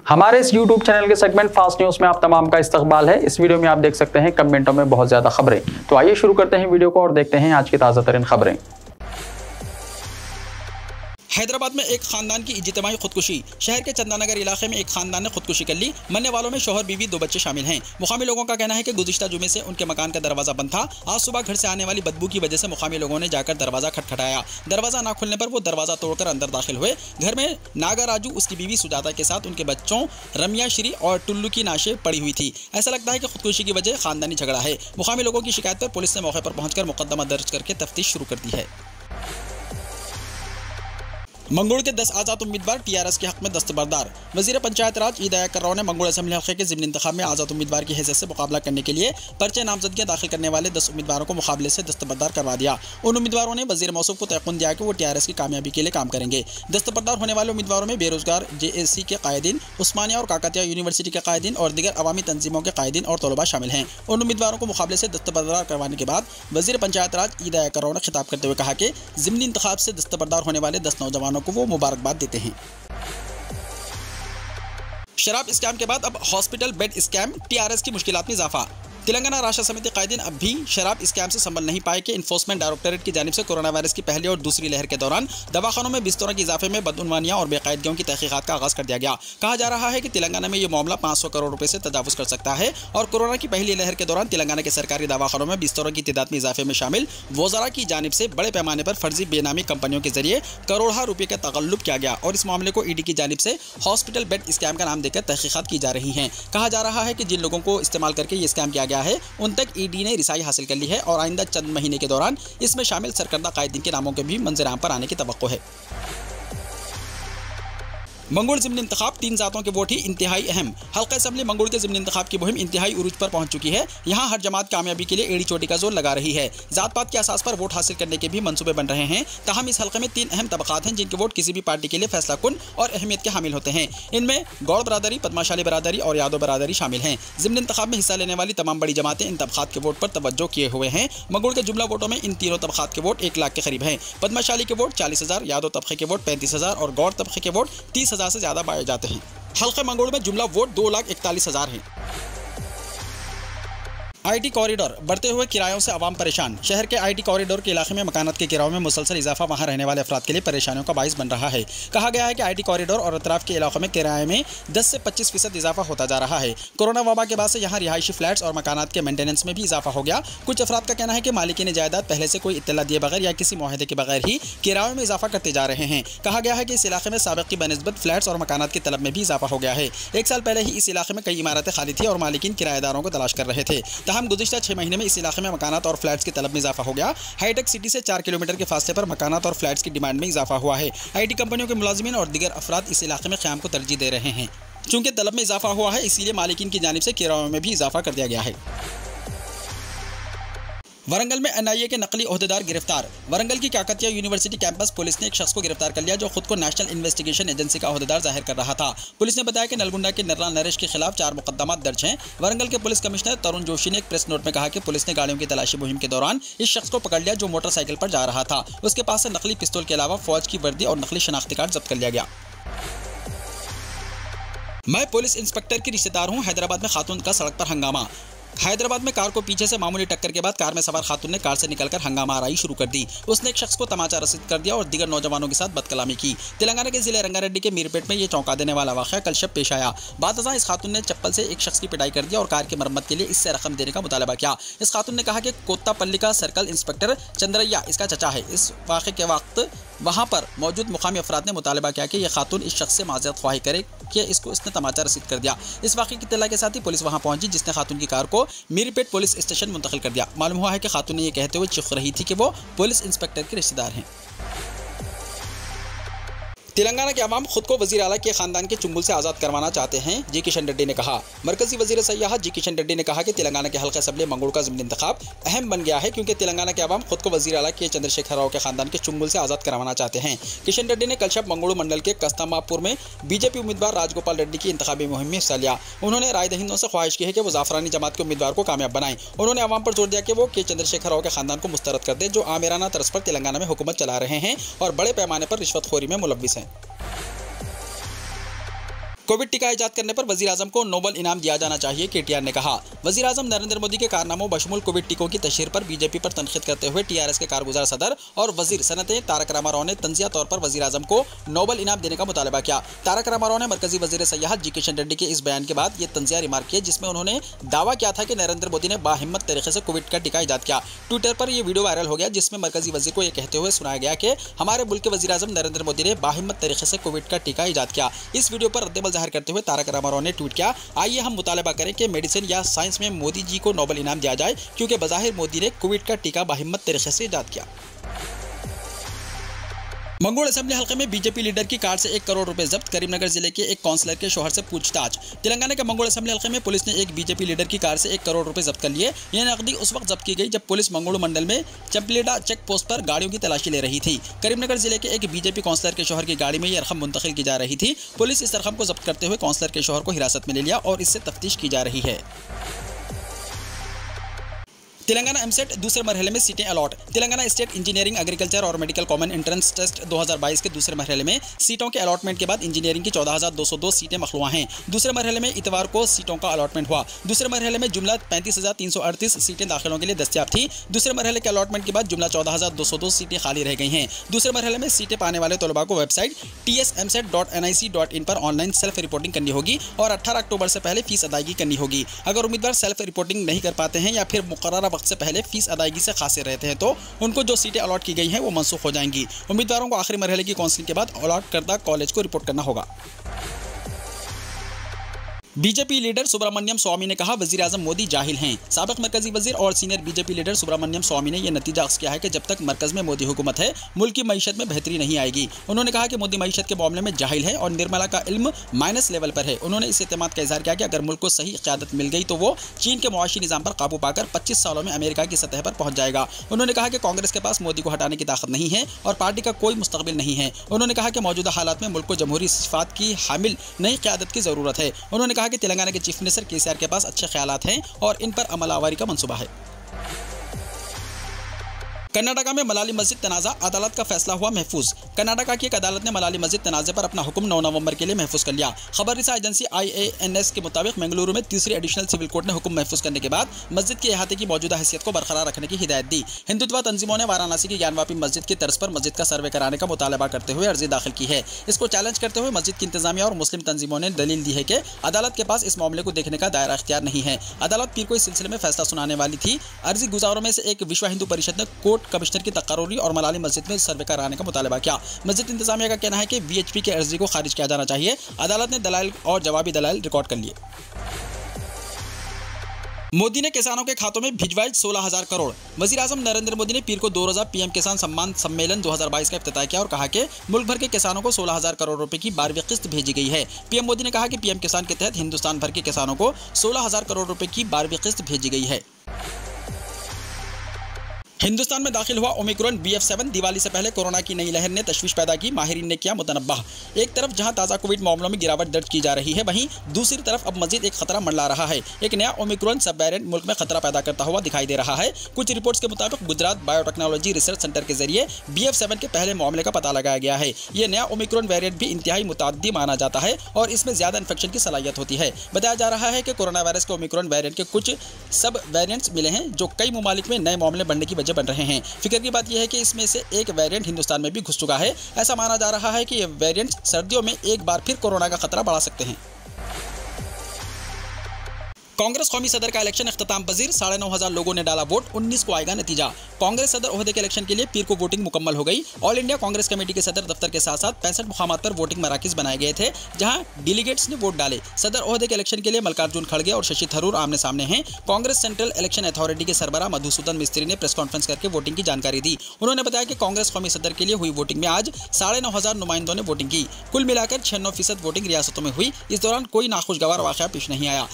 हमारे इस YouTube channel के सेगमेंट फास्ट न्यूज में आप तमाम का इस्तकबाल है। इस वीडियो में आप देख सकते हैं कमेंटों में बहुत ज्यादा खबरें। तो आइए शुरू करते हैं वीडियो को और देखते हैं आज की ताज़ा तरीन खबरें। हैदराबाद में एक खानदान की इज्तिमाई खुदकुशी। शहर के चंदानगर इलाके में एक खानदान ने खुदकुशी कर ली। मरने वालों में शौहर, बीवी, 2 बच्चे शामिल हैं। मुकामी लोगों का कहना है कि गुज़िश्ता जुमे से उनके मकान का दरवाजा बंद था। आज सुबह घर से आने वाली बदबू की वजह से मुकामी लोगों ने जाकर दरवाजा खटखटाया। दरवाजा ना खुलने पर वो दरवाजा तोड़कर अंदर दाखिल हुए। घर में नागा राजू, उसकी बीवी सुजाता के साथ उनके बच्चों रमिया श्री और टुल्लू की नाशें पड़ी हुई थी। ऐसा लगता है कि खुदकुशी की वजह खानदानी झगड़ा है। मुकामी लोगों की शिकायत पर पुलिस ने मौके पर पहुंचकर मुकदमा दर्ज करके तफ्तीश शुरू कर दी है। मंगोड़ के 10 आज़ाद उम्मीदवार टीआरएस के हक में दस्तबरदार। वज़ीर पंचायत राज ई दया कर्राव ने मंगोड़ असेंबली हल्के के ज़िमनी इंतखाब में आज़ाद उम्मीदवार की हैसियत से मुकाबला करने के लिए पर्चे नामजदगियां दाखिल करने वाले 10 उम्मीदवारों को मुकाबले से दस्तबरदार करवा दिया। उन उम्मीदवारों ने वज़ीर मौसूफ को तयक़ुन दिया कि वो टीआरएस की कामयाबी के लिए काम करेंगे। दस्तबरदार होने वाले उम्मीदवारों में बेरोजगार जेएसी के कायदीन, उस्मानिया और काकतिया यूनिवर्सिटी के कायदीन और दीगर अवामी तंजीमों के कायदीन और तलबा शामिल हैं। उन उम्मीदवारों को मुकाबले से दस्तबरदार करवाने के बाद वज़ीर पंचायत राज ई दया कर्राव ने खिताब करते हुए कहा कि ज़िमनी इंतखाब से दस्तबरदार होने वाले 10 नौजवानों को वो मुबारकबाद देते हैं। शराब स्कैम के बाद अब हॉस्पिटल बेड स्कैम, टीआरएस की मुश्किलात में इजाफा। तेलंगाना राष्ट्र समिति कायदीन अब भी शराब स्कैम से संभल नहीं पाए कि इन्फोर्समेंट डायरेक्टरेट की जानिब से कोरोना वायरस की पहली और दूसरी लहर के दौरान दवाखानों में बिस्तरों के इजाफे में बदउनवानियां और बेकायदगियों की तहकीकात का आगाज कर दिया गया। कहा जा रहा है कि तेलंगाना में ये मामला 500 करोड़ रुपए से तजावुज कर सकता है और कोरोना की पहली लहर के दौरान तेलंगाना के सरकारी दवाखानों में बिस्तरों की तादाद में इजाफे में शामिल वज़रा की जानिब से बड़े पैमाने पर फर्जी बेनामी कंपनियों के जरिए करोड़ों रुपये का तगल्लुब किया गया और इस मामले को ईडी की जानिब से हॉस्पिटल बेड स्कैम का नाम देकर तहकीकात की जा रही है। कहा जा रहा है कि जिन लोगों को इस्तेमाल करके ये स्कैम किया गया है उन तक ईडी ने रिसाई हासिल कर ली है और आइंदा चंद महीने के दौरान इसमें शामिल सरकर्दा कायदीन के नामों के भी मंजर आम पर आने की तवक्को है। मंगोड़ ज़िमनी इंतखाब, 3 ज़ातों के वोट ही इंतहाई अहम। हल्का असेंबली मंगोड़ के ज़िमनी इंतखाब की मुहिम इंतहाई उरूज पर पहुंच चुकी है। यहाँ हर जमात कामयाबी के लिए एड़ी चोटी का जोर लगा रही है। जात पात के असास पर वोट हासिल करने के भी मंसूबे बन रहे हैं। ताहम इस हल्के में 3 अहम तबकात हैं जिनके वोट किसी भी पार्टी के लिए फैसला कुन और अहमियत के हामिल होते हैं। इनमें गौड़ बरादरी, पद्माशाली बरादरी और यादव बरादरी शामिल हैं। ज़िमनी इंतखाब में हिस्सा लेने वाली तमाम बड़ी जमातें इन तबकात के वोट पर तवज्जो किए हुए हैं। मंगोड़ के जुमला वोटों में इन तीनों तबकात के वोट 1 लाख के करीब हैं। पद्माशाली के वोट 40,000, यादव तबके के वोट 35,000 और गौड़ तबके के वोट 30,000 से ज़्यादा पाए जाते हैं। हल्के मंगोड़ में जुमला वोट 2,41,000 हैं। आईटी कॉरिडोर, बढ़ते हुए किरायों से आवाम परेशान। शहर के आईटी कॉरिडोर के इलाके में मकानात के किरायों में मुसलसल इजाफा वहां रहने वाले अफराद के लिए परेशानियों का बाइस बन रहा है। कहा गया है कि आईटी कॉरिडोर और अतराफ के इलाकों में किराए में 10 से 25% इजाफा होता जा रहा है। कोरोना वबा के बाद से यहाँ रिहायशी फ्लैट्स और मकानात के मेंटेनेंस में भी इजाफा हो गया। कुछ अफराद का कहना है कि मालिकीन जायदाद पहले से कोई इत्तला दिए बगैर या किसी मुआहदे के बगैर ही किरायों में इजाफा करते जा रहे हैं। कहा गया है कि इस इलाके में साबिक़ की बनिस्बत फ्लैट्स और मकानात की तलब में भी इजाफा हो गया है। 1 साल पहले ही इस इलाके में कई इमारतें खाली थी और मालिकीन किराएदारों को तलाश कर रहे थे। तहम गुज़िश्ता 6 महीने में इस इलाके में मकानात और फ्लैट्स की तलब में इजाफा हो गया। हाईटेक सिटी से 4 किलोमीटर के फासले पर मकानात और फ्लैट्स की डिमांड में इजाफा हुआ है। आईटी कंपनियों के मुलाजिमीन और दीगर अफराद इस इलाके में क़याम को तरजीह दे रहे हैं। चूंकि तलब में इजाफा हुआ है इसीलिए मालिकीन की जानिब से किरायों में भी इजाफा कर दिया गया है। वरंगल में एनआईए के नकली ओहदेदार गिरफ्तार। वरंगल की काकतिया यूनिवर्सिटी कैंपस पुलिस ने एक शख्स को गिरफ्तार कर लिया जो खुद को नेशनल इन्वेस्टिगेशन एजेंसी का ओहदेदार जाहिर कर रहा था। पुलिस ने बताया कि नलगुंडा के निर्रा नरेश के खिलाफ 4 मुकदमा दर्ज हैं। वरंगल के पुलिस कमिश्नर तरुण जोशी ने एक प्रेस नोट में कहा कि पुलिस ने गाड़ियों की तलाशी मुहिम के दौरान इस शख्स को पकड़ लिया जो मोटरसाइकिल पर जा रहा था। उसके पास से नकली पिस्तौल के अलावा फौज की वर्दी और नकली शनाख्ती कार्ड जब्त कर लिया गया। मैं पुलिस इंस्पेक्टर की रिश्तेदार हूँ, हैदराबाद में खातून का सड़क पर हंगामा। हैदराबाद में कार को पीछे से मामूली टक्कर के बाद कार में सवार खातून ने कार से निकलकर हंगामा आराई शुरू कर दी। उसने एक शख्स को तमाचा रसीद कर दिया और दीगर नौजवानों के साथ बदकलामी की। तेलंगाना के जिले रंगारेड्डी के मीरपेट में ये चौंका देने वाला वाक़या कल शब पेश आया। बादशाह इस खातून ने चप्पल से एक शख्स की पिटाई कर दिया और कार की मरम्मत के लिए इससे रकम देने का मुतालबा किया। इस खातून ने कहा कि कोत्तापल्ली का सर्कल इंस्पेक्टर चंद्रैया इसका चचा है। इस वाक़े के वक्त वहाँ पर मौजूद मुकामी अफराद ने मुतालबा किया कि यह खातून इस शख्स से माज़रत ख्वाही करे कि इसने तमाचा रसीद कर दिया। इस वाक़े की इत्तला के साथ ही पुलिस वहाँ पहुंची जिसने खातून की कार को मीरपेट पुलिस स्टेशन मुंतकिल कर दिया। मालूम हुआ है कि खातून ने यह कहते हुए चीख रही थी कि वो पुलिस इंस्पेक्टर के रिश्तेदार हैं। तेलंगाना के अवाम खुद को वज़ीर आला के खानदान के चुंगल से आज़ाद करवाना चाहते हैं, जी किशन रेड्डी ने कहा। मरकजी वज़ीर सयाहत जी किशन रेड्डी ने कहा कि तेलंगाना के हल्का असेंबली मंगोड़ का ज़िमनी इंतखाब अहम बन गया है क्योंकि तेलंगाना के अवाम खुद को वज़ीर आला के चंद्रशेखर राव के खानदान के चुंगल से आज़ाद करवाना चाहते हैं। किशन रेड्डी ने कल शब मंगोड़ मंडल के कस्तामापुर में बीजेपी उम्मीदवार राजगोपाल रेड्डी की इंतखाबी मुहिम में हिस्सा लिया। उन्होंने राय दहिंदों से ख्वाहिश की है कि वो जाफरानी जमात के उम्मीदवार को कामयाब बनाएं। उन्होंने अवाम पर जोर दिया कि वो के चंद्रशेखर राव के खानदान को मुस्तरद कर दे जो आमिराना तर्ज पर तेलंगाना में हुकूमत चला रहे हैं और बड़े पैमाने पर रिश्वतखोरी में मुलव्विस हैं। कोविड टीका इजाद करने पर वजीर आजम को नोबल इनाम दिया जाना चाहिए, केटीआर ने कहा। वजीर आजम नरेंद्र मोदी के कारनामों बशमूल कोविड टीकों की तशहीर पर बीजेपी पर तनकीद करते हुए टीआरएस के कारगुजार सदर और वजीर सनते तारक रामाराव ने तंजिया तौर पर वजीर आजम को नोबल इनाम देने का मुतालबा किया। तारक रामाराव ने मरकजी वजीर सयाहत जी किशन रेड्डी के इस बयान के बाद ये तंजिया रिमार्क किया, जिसमें उन्होंने दावा किया था कि नरेंद्र मोदी ने बाहिम्मत तरीके से कोविड का टीका इजाद किया। ट्विटर पर यह वीडियो वायरल हो गया, जिसमें मरकजी वजीर को यह कहते हुए सुनाया गया कि हमारे मुल्क के वजीर आजम नरेंद्र मोदी ने बाहिम्मत तरीके से कोविड का टीका इजाद किया। इस वीडियो पर रद्देमल जाहिर करते हुए तारक रामाराव ने ट्वीट किया, आइए हम मुतालबा करें कि मेडिसिन या साइंस में मोदी जी को नोबल इनाम दिया जाए, क्योंकि बज़ाहिर मोदी ने कोविड का टीका बाहिम्मत तरीके से इजाद किया। मंगोल असेंबली हल्के में बीजेपी लीडर की कार से 1 करोड़ रुपए जब्त। करीमनगर जिले के एक काउंसलर के शौहर से पूछताछ। तेलंगाना के मंगोल असेंबली हल्के में पुलिस ने एक बीजेपी लीडर की कार से 1 करोड़ रुपए जब्त कर लिए। यह नकदी उस वक्त जब्त की गई जब पुलिस मंगोल मंडल में चंपलेडा चेक पोस्ट पर गाड़ियों की तलाशी ले रही थी। करीमनगर जिले के एक बीजेपी काउंसलर के शौहर की गाड़ी में यह रकम मुंतकिल की जा रही थी। पुलिस इस रकम को जब्त करते हुए काउंसलर के शौहर को हिरासत में ले लिया और इससे तफ्तीश की जा रही है। तेलंगाना एमसेट दूसरे मरहले में सीटें allot. Telangana state engineering agriculture और मेडिकल कॉमन एंट्रेंस टेस्ट 2022 के दूसरे मरहले में सीटों के अलॉटमेंट के बाद इंजीनियरिंग की 14,202 सीटें मखलूआ हैं। दूसरे मरहले में इतवार को सीटों का अलॉटमेंट हुआ। दूसरे मरहले में जुमला 35,338 सीटें दाखिलों के लिए दस्तियाब थी। दूसरे मरहले के अलॉटमेंट के बाद जुमला 14,202 सीटें खाली रह गई हैं। दूसरे मरहले में सीटें पाने वाले तलबा को वेबसाइट tsmset.nic.in पर ऑनलाइन सेल्फ रिपोर्टिंग करनी होगी और 18 अक्टूबर से पहले फीस अदायगी करनी होगी। अगर उम्मीदवार सेल्फ रिपोर्टिंग नहीं कर पाते हैं या फिर मुकर्ररा वक्त से पहले फीस अदायगी से खासे रहते हैं तो उनको जो सीटें अलॉट की गई हैं वो मनसूख हो जाएंगी। उम्मीदवारों को आखिरी मरहले की काउंसलिंग के बाद अलॉट करदा कॉलेज को रिपोर्ट करना होगा। बीजेपी लीडर सुब्रमण्यम स्वामी ने कहा, वजीर आजम मोदी जाहिल हैं। साबिक मरकजी वजीर और सीनियर बीजेपी लीडर सुब्रमण्यम स्वामी ने यह नतीजा अख्ज़ किया है कि जब तक मरकज में मोदी हुकूमत है मुल्क की मईशत में बेहतरी नहीं आएगी। उन्होंने कहा कि मोदी मईशत के मामले में जाहिल है और निर्मला का इल्म माइनस लेवल पर है। उन्होंने इस एतमाद का इजहार किया कि अगर मुल्क को सही क़यादत मिल गई तो वो चीन के मुआशी निज़ाम पर काबू पाकर 25 सालों में अमेरिका की सतह पर पहुंच जाएगा। उन्होंने कहा कि कांग्रेस के पास मोदी को हटाने की ताकत नहीं है और पार्टी का कोई मुस्तकबिल नहीं है। उन्होंने कहा कि मौजूदा हालात में मुल्क को जमहूरी सिफात की हामिल नई क़यादत की ज़रूरत है। उन्होंने कहा कि तेलंगाना के चीफ मिनिस्टर केसीआर के पास अच्छे ख्यालात हैं और इन पर अमल आवारी का मंसूबा है। कर्नाटका में मलाली मस्जिद तनाज़ा, अदालत का फैसला हुआ महफूज। कर्नाटका की एक अदालत ने मलाली मस्जिद तनाज़े पर अपना हुक्म 9 नवंबर के लिए महफूज कर लिया। खबर रिसा एजेंसी IANS के मुताबिक बेंगलुरु में तीसरी एडिशनल सिविल कोर्ट ने हुक्म महफूज करने के बाद मस्जिद के अहाते की मौजूदा हैसियत को बरकरार रखने की हिदायत दी। हिंदुत्व तंजीमों ने वाराणसी की ज्ञानवापी मस्जिद की तर्ज पर मस्जिद का सर्वे कराने का मुतालबा करते हुए अर्जी दाखिल की है। इसको चैलेंज करते हुए मस्जिद की इंतजामिया और मुस्लिम तंजीमों ने दलील दी है कि अदालत के पास इस मामले को देखने का दायरा इख्तियार नहीं है। अदालत पीर को इस सिलसिले में फैसला सुनाने वाली थी। अर्जी गुजारों में से एक विश्व हिंदू परिषद ने कोर्ट कमिश्नर की तकर्रुरी और मलाली मस्जिद में सर्वे कराने का मुतालबा किया। मस्जिद इंतजामिया का कहना है कि VHP के अर्जी को खारिज किया जाना चाहिए। अदालत ने दलाइल और जवाबी दलाइल रिकॉर्ड कर लिए। मोदी ने किसानों के खातों में भिजवाए 16,000 करोड़। वजीर आजम नरेंद्र मोदी ने पीर को 2 रोज़ा PM किसान सम्मान सम्मेलन 2022 का इफ्तिताह किया और कहा कि मुल्क भर के किसानों को 16,000 करोड़ रुपए की 12वीं किस्त भेजी गई है। PM मोदी ने कहा कि PM किसान के तहत हिंदुस्तान भर के किसानों को 16,000 करोड़ रुपए की 12वीं किस्त भेजी गई है। हिंदुस्तान में दाखिल हुआ ओमिक्रॉन BF7। दिवाली से पहले कोरोना की नई लहर ने तशवीश पैदा की। माहिरीन ने किया मुतनब्बह। एक तरफ जहां ताज़ा कोविड मामलों में गिरावट दर्ज की जा रही है, वहीं दूसरी तरफ अब मजीद एक खतरा मंडरा रहा है। एक नया ओमिक्रॉन सब वेरिएंट मुल्क में खतरा पैदा करता हुआ दिखाई दे रहा है। कुछ रिपोर्ट्स के मुताबिक गुजरात बायोटेक्नोलॉजी रिसर्च सेंटर के जरिए BF7 के पहले मामले का पता लगाया गया है। ये नया ओमिक्रॉन वेरिएंट भी इंतहाई मुतअद्दी माना जाता है और इसमें ज्यादा इन्फेक्शन की सलाहियत होती है। बताया जा रहा है कि कोरोना वायरस के ओमिक्रॉन वेरिएंट के कुछ सब वेरिएंट्स मिले हैं जो कई ममालिक में नए मामले बढ़ने की वजह बन रहे हैं। फिक्र की बात यह है कि इसमें से एक वेरिएंट हिंदुस्तान में भी घुस चुका है। ऐसा माना जा रहा है कि ये वेरिएंट सर्दियों में एक बार फिर कोरोना का खतरा बढ़ा सकते हैं। कांग्रेस कौमी सदर का इलेक्शन अख्ताम पजीर। 9,500 लोगों ने डाला वोट। 19 को आएगा नतीजा। कांग्रेस सदर ओहदे के इलेक्शन के लिए पीर को वोटिंग मुकम्मल हो गई। ऑल इंडिया कांग्रेस कमेटी के सदर दफ्तर के साथ साथ 65 मुकामात पर वोटिंग मराकिज बनाए गए थे जहां डेलीगेट्स ने वोट डाले। सदर ओहदे के इलेक्शन के लिए मल्लिकार्जुन खड़गे और शशि थरूर आमने सामने हैं। कांग्रेस सेंट्रल इलेक्शन अथॉरिटी के सरबराह मधुसूदन मिस्त्री ने प्रेस कॉन्फ्रेंस करके वोटिंग की जानकारी दी। उन्होंने बताया कि कांग्रेस कौमी सदर के लिए हुई वोटिंग में आज 9,500 नुमाइंदों ने वोटिंग की। कुल मिलाकर 96% वोटिंग रियासतों में हुई। इस दौरान कोई नाखुशगवार वाक़या पेश नहीं आया।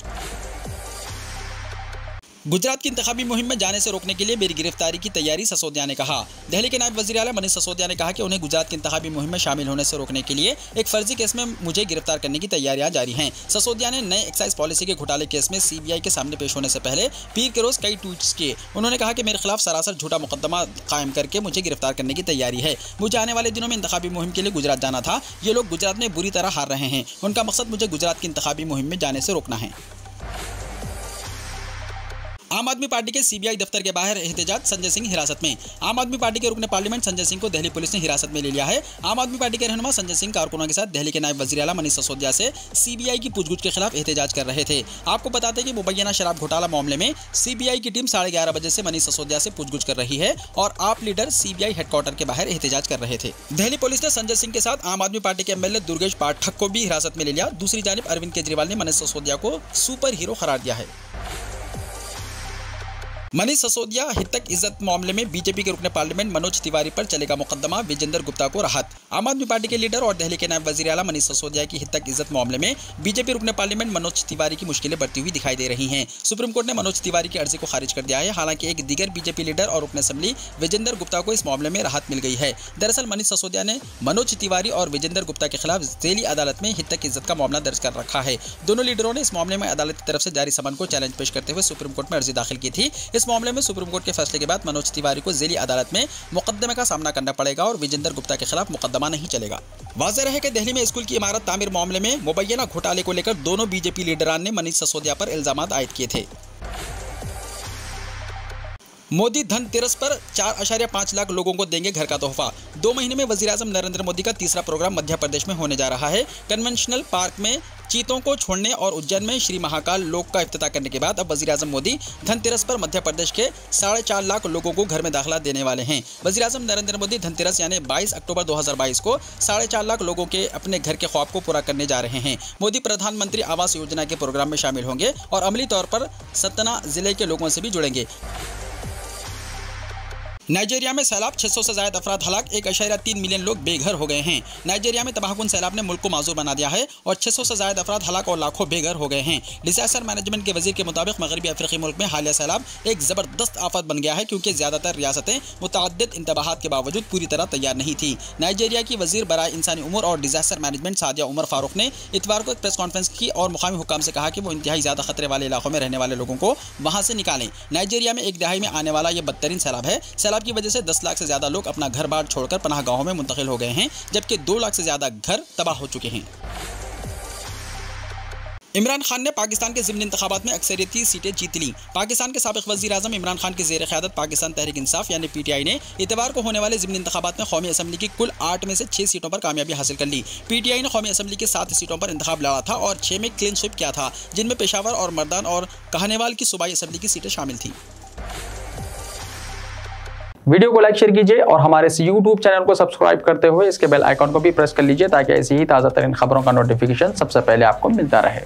गुजरात की इंतखाबी मुहिम में जाने से रोकने के लिए मेरी गिरफ्तारी की तैयारी सिसोदिया ने कहा। दिल्ली के नायब वज़ीर आला मनीष सिसोदिया ने कहा कि उन्हें गुजरात की इंतखाबी मुहिम में शामिल होने से रोकने के लिए एक फर्जी केस में मुझे गिरफ्तार करने की तैयारियां जारी हैं। सिसोदिया ने नए एक्साइज पॉलिसी के घोटाले केस में सीबीआई के सामने पेश होने से पहले पीर के रोज कई ट्वीट्स किए। उन्होंने कहा कि मेरे खिलाफ सरासर झूठा मुकदमा कायम करके मुझे गिरफ्तार करने की तैयारी है। मुझे आने वाले दिनों में इंतखाबी मुहिम के लिए गुजरात जाना था। ये लोग गुजरात में बुरी तरह हार रहे हैं। उनका मकसद मुझे गुजरात की इंतखाबी मुहिम में जाने से रोकना है। आम आदमी पार्टी के सीबीआई दफ्तर के बाहर एहतजाज, संजय सिंह हिरासत में। आम आदमी पार्टी के रुकने पार्लियामेंट संजय सिंह को दिल्ली पुलिस ने हिरासत में ले लिया है। आम आदमी पार्टी के रहनुमा संजय सिंह कारकुनों के साथ दिल्ली के नायब वज़ीर आला मनीष सिसोदिया से सीबीआई की पूछगछ के खिलाफ एहतजाज कर रहे थे। आपको बताते हैं कि मुबैना शराब घोटाला मामले में सीबीआई की टीम 11:30 बजे से मनीष सिसोदिया से पूछगछ कर रही है और आप लीडर सीबीआई हेडक्वार्टर के बाहर एहतजाज कर रहे थे। दिल्ली पुलिस ने संजय सिंह के साथ आम आदमी पार्टी के एमएलए दुर्गेश पाठक को भी हिरासत में ले लिया। दूसरी जानिब अरविंद केजरीवाल ने मनीष सिसोदिया को सुपर हीरो करार दिया है। मनीष सिसोदिया हितक इज्जत मामले में बीजेपी के रुकने पार्लियामेंट मनोज तिवारी पर चलेगा मुकदमा, विजेंदर गुप्ता को राहत। आम आदमी पार्टी के लीडर और दिल्ली के नायब वज़ीर आला मनीष सिसोदिया की हितक इज्जत मामले में बीजेपी रुकने पार्लियामेंट मनोज तिवारी की मुश्किलें बढ़ती हुई दिखाई दे रही हैं। सुप्रीम कोर्ट ने मनोज तिवारी की अर्जी को खारिज कर दिया है। हालांकि एक दीगर बीजेपी लीडर और रुकने असेंबली विजेंदर गुप्ता को इस मामले में राहत मिल गई है। दरअसल मनीष सिसोदिया ने मनोज तिवारी और विजेंदर गुप्ता के खिलाफ ज़ेली अदालत में हितक इज्जत का मामला दर्ज कर रखा है। दोनों लीडरों ने इस मामले में अदालत की तरफ से जारी समन को चैलेंज पेश करते हुए सुप्रीम कोर्ट में अर्जी दाखिल की थी। इस मामले में सुप्रीम कोर्ट के फैसले के बाद मनोज तिवारी को ज़ेली अदालत में मुकदमे का सामना करना पड़ेगा और विजेंदर गुप्ता के खिलाफ मुकदमा नहीं चलेगा। वाज़ेह है कि दिल्ली में स्कूल की इमारत तामीर मामले में मुबैना घोटाले को लेकर दोनों बीजेपी लीडरान ने मनीष सिसोदिया पर इल्जामात आयद किए थे। मोदी धनतेरस पर 4.5 लाख लोगों को देंगे घर का तोहफा। 2 महीने में वज़ीर-ए-आज़म नरेंद्र मोदी का तीसरा प्रोग्राम मध्य प्रदेश में होने जा रहा है। कन्वेंशनल पार्क में चीतों को छोड़ने और उज्जैन में श्री महाकाल लोक का इफ्तिताह करने के बाद अब वज़ीर-ए-आज़म मोदी धनतेरस पर मध्य प्रदेश के 4.5 लाख लोगों को घर में दाखिला देने वाले हैं। वज़ीर-ए-आज़म नरेंद्र मोदी धनतेरस यानी 22 अक्टूबर 2022 को 4.5 लाख लोगों के अपने घर के ख्वाब को पूरा करने जा रहे हैं। मोदी प्रधानमंत्री आवास योजना के प्रोग्राम में शामिल होंगे और अमली तौर पर सतना जिले के लोगों से भी जुड़ेंगे। नाइजीरिया में सैलाब, 600 से ज़्यादा अफराद हलाक, 1.3 मिलियन लोग बेघर हो गए हैं। नाइजीरिया में तबाहकुन सैलाब ने मुल्क को माजूर बना दिया है और 600 से ज़्यादा अफराद हलाक और लाखों बेघर हो गए हैं। डिजास्टर मैनेजमेंट के वजीर के मुताबिक मगरबी अफ्रीकी मुल्क में हालिया सैलाब एक ज़बरदस्त आफत बन गया है क्योंकि ज़्यादातर रियासतें मुतअद्दिद इंतबाहात के बावजूद पूरी तरह तैयार नहीं थी। नाइजीरिया की वजीर बराए इंसानी उमूर और डिजास्टर मैनेजमेंट सादिया उमर फारूक ने इतवार को एक प्रेस कॉन्फ्रेंस की और मुकामी हुक्काम से कहा कि वो इंतहाई ज़्यादा खतरे वाले इलाकों में रहने वाले लोगों को वहाँ से निकालें। नाइजीरिया में एक दहाई में आने वाला यह बदतरीन सैलाब है। सैलाब की वजह से 10 लाख से ज्यादा लोग अपना घर बार छोड़कर पनाह गाहों में मुंतकिल हो गए हैं, जबकि 2 लाख से ज्यादा घर तबाह हो चुके हैं। इमरान खान ने पाकिस्तान के ज़िमनी इंतखाबात में अक्सरियती सीटें जीत लीं। पाकिस्तान के साबिक़ वज़ीर आज़म इमरान खान की ज़ेर क़यादत पाकिस्तान तहरीक इंसाफ यानी पीटीआई ने इतवार को होने वाले ज़िमनी इंतखाबात में कौमी असम्बली की कुल 8 में से 6 सीटों पर कामयाबी हासिल कर ली। पीटीआई ने कौमी असम्बली की 7 सीटों पर इंतखाब लड़ा था और 6 में क्लीन स्वीप किया था, जिनमें पेशावर और मर्दान और कहानेवाल की सूबाई असम्बली की सीटें शामिल थीं। वीडियो को लाइक शेयर कीजिए और हमारे इस YouTube चैनल को सब्सक्राइब करते हुए इसके बेल आइकॉन को भी प्रेस कर लीजिए ताकि ऐसी ही ताज़ा तरीन खबरों का नोटिफिकेशन सबसे पहले आपको मिलता रहे।